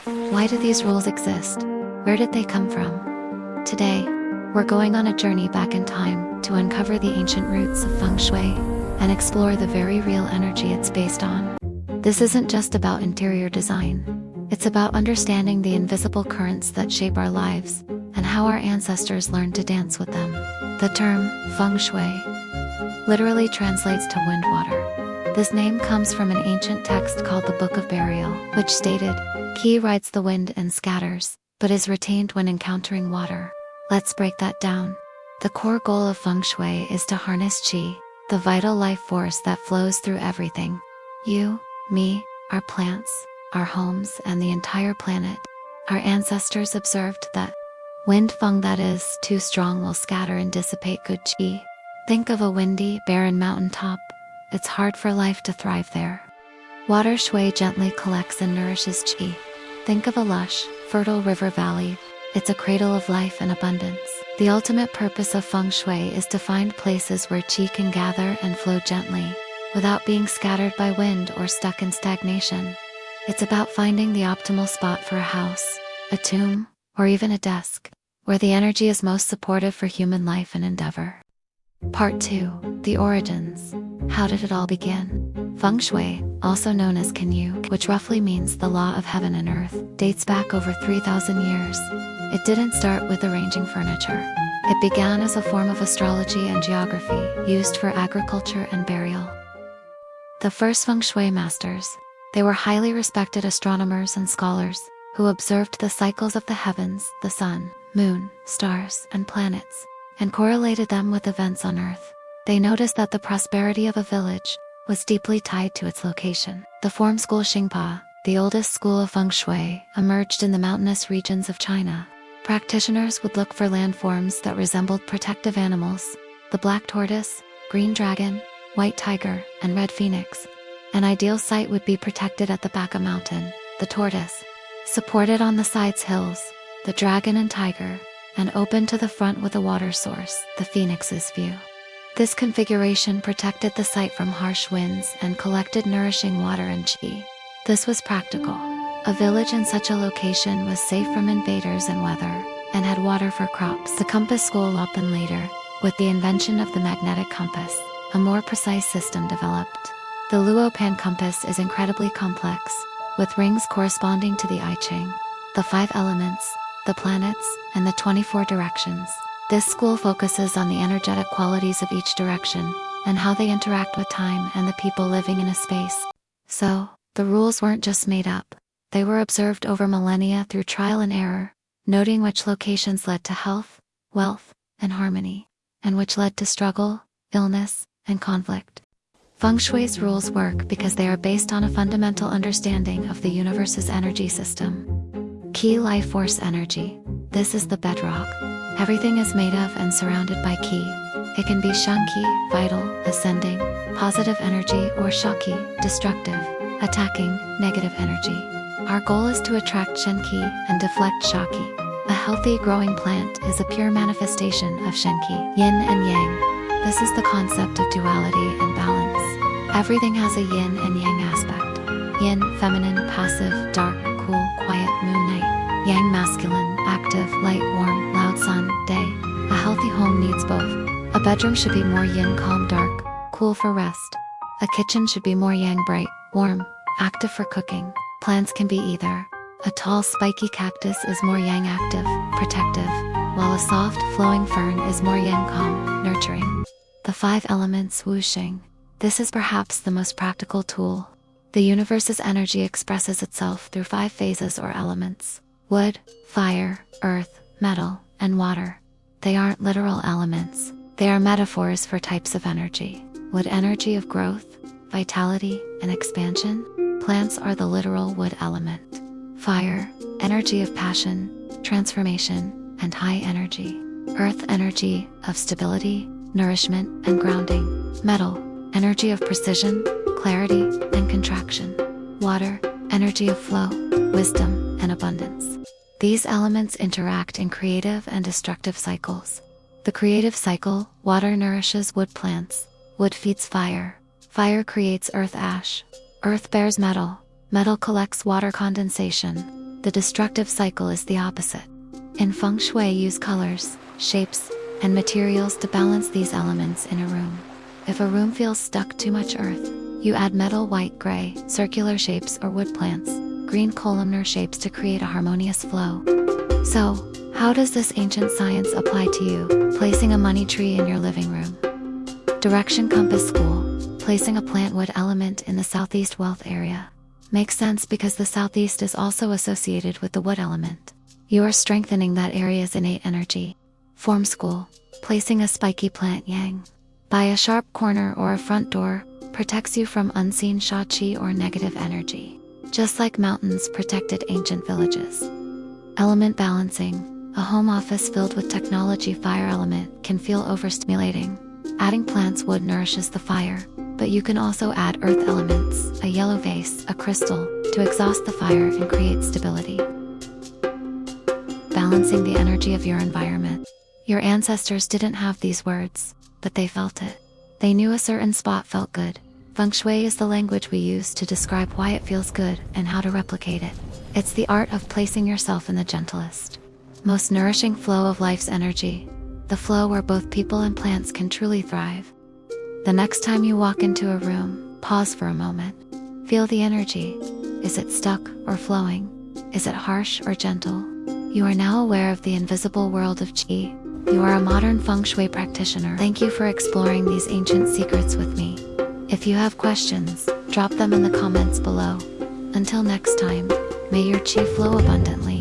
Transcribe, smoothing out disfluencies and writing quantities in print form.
Why do these rules exist? Where did they come from? Today, we're going on a journey back in time to uncover the ancient roots of Feng Shui and explore the very real energy it's based on. This isn't just about interior design. It's about understanding the invisible currents that shape our lives and how our ancestors learned to dance with them. The term Feng Shui literally translates to wind water. This name comes from an ancient text called the Book of Burial, which stated, "Qi rides the wind and scatters, but is retained when encountering water." Let's break that down. The core goal of Feng Shui is to harness Qi, the vital life force that flows through everything. You, me, our plants, our homes, and the entire planet. Our ancestors observed that wind feng that is too strong will scatter and dissipate good Qi. Think of a windy, barren mountaintop. It's hard for life to thrive there. Water Shui gently collects and nourishes Qi. Think of a lush, fertile river valley. It's a cradle of life and abundance. The ultimate purpose of Feng Shui is to find places where Qi can gather and flow gently, without being scattered by wind or stuck in stagnation. It's about finding the optimal spot for a house, a tomb, or even a desk, where the energy is most supportive for human life and endeavor. Part 2. The Origins. How did it all begin? Feng Shui, also known as Kinyu, which roughly means the law of heaven and earth, dates back over 3,000 years. It didn't start with arranging furniture. It began as a form of astrology and geography, used for agriculture and burial. The first Feng Shui masters, they were highly respected astronomers and scholars, who observed the cycles of the heavens, the sun, moon, stars, and planets, and correlated them with events on Earth. They noticed that the prosperity of a village was deeply tied to its location. The form school Xingpa, the oldest school of Feng Shui, emerged in the mountainous regions of China. Practitioners would look for landforms that resembled protective animals: the black tortoise, green dragon, white tiger, and red phoenix. An ideal site would be protected at the back of mountain, the tortoise, supported on the sides hills, the dragon and tiger, and open to the front with a water source, the phoenix's view. This configuration protected the site from harsh winds and collected nourishing water and qi. This was practical. A village in such a location was safe from invaders and weather, and had water for crops. The compass school opened later, with the invention of the magnetic compass. A more precise system developed. The Luo Pan compass is incredibly complex, with rings corresponding to the I Ching, the 5 elements, the planets, and the 24 directions. This school focuses on the energetic qualities of each direction, and how they interact with time and the people living in a space. So, the rules weren't just made up. They were observed over millennia through trial and error, noting which locations led to health, wealth, and harmony, and which led to struggle, illness, and conflict. Feng Shui's rules work because they are based on a fundamental understanding of the universe's energy system. Qi life force energy. This is the bedrock. Everything is made of and surrounded by Qi. It can be Shangqi, vital, ascending, positive energy, or Shaqi, destructive, attacking, negative energy. Our goal is to attract Shenqi and deflect Shaqi. A healthy growing plant is a pure manifestation of Shenqi. Yin and Yang. This is the concept of duality and balance. Everything has a yin and yang aspect. Yin, feminine, passive, dark, cool, quiet, moon, night. Yang, masculine, active, light, warm, loud, sun, day. A healthy home needs both. A bedroom should be more yin, calm, dark, cool for rest. A kitchen should be more yang, bright, warm, active for cooking. Plants can be either. A tall, spiky cactus is more yang, active, protective, while a soft, flowing fern is more yang, calm, nurturing. The 5 elements wuxing. This is perhaps the most practical tool. The universe's energy expresses itself through 5 phases or elements: wood, fire, earth, metal, and water. They aren't literal elements. They are metaphors for types of energy. Wood, energy of growth, vitality, and expansion. Plants are the literal wood element. Fire, energy of passion, transformation, and high energy. Earth, energy of stability, nourishment, and grounding. Metal, energy of precision, clarity, and contraction. Water, energy of flow, wisdom, and abundance. These elements interact in creative and destructive cycles. The creative cycle: water nourishes wood plants, wood feeds fire, fire creates earth ash, earth bears metal, metal collects water condensation, The destructive cycle is the opposite. In Feng Shui, use colors, shapes, and materials to balance these elements in a room. If a room feels stuck too much earth, you add metal, white, gray, circular shapes, or wood plants, green columnar shapes to create a harmonious flow. So, how does this ancient science apply to you? Placing a money tree in your living room. Direction compass school. Placing a plant wood element in the southeast wealth area. Makes sense because the southeast is also associated with the wood element. You are strengthening that area's innate energy. Form school. Placing a spiky plant yang by a sharp corner or a front door protects you from unseen shachi or negative energy, just like mountains protected ancient villages. Element balancing. A home office filled with technology fire element can feel overstimulating. Adding plants wood nourishes the fire, but you can also add earth elements, a yellow vase, a crystal, to exhaust the fire and create stability. Balancing the energy of your environment. Your ancestors didn't have these words, but they felt it. They knew a certain spot felt good. Feng Shui is the language we use to describe why it feels good and how to replicate it. It's the art of placing yourself in the gentlest, most nourishing flow of life's energy, the flow where both people and plants can truly thrive. The next time you walk into a room, pause for a moment. Feel the energy. Is it stuck or flowing? Is it harsh or gentle? You are now aware of the invisible world of Qi. You are a modern Feng Shui practitioner. Thank you for exploring these ancient secrets with me. If you have questions, drop them in the comments below. Until next time, may your Qi flow abundantly.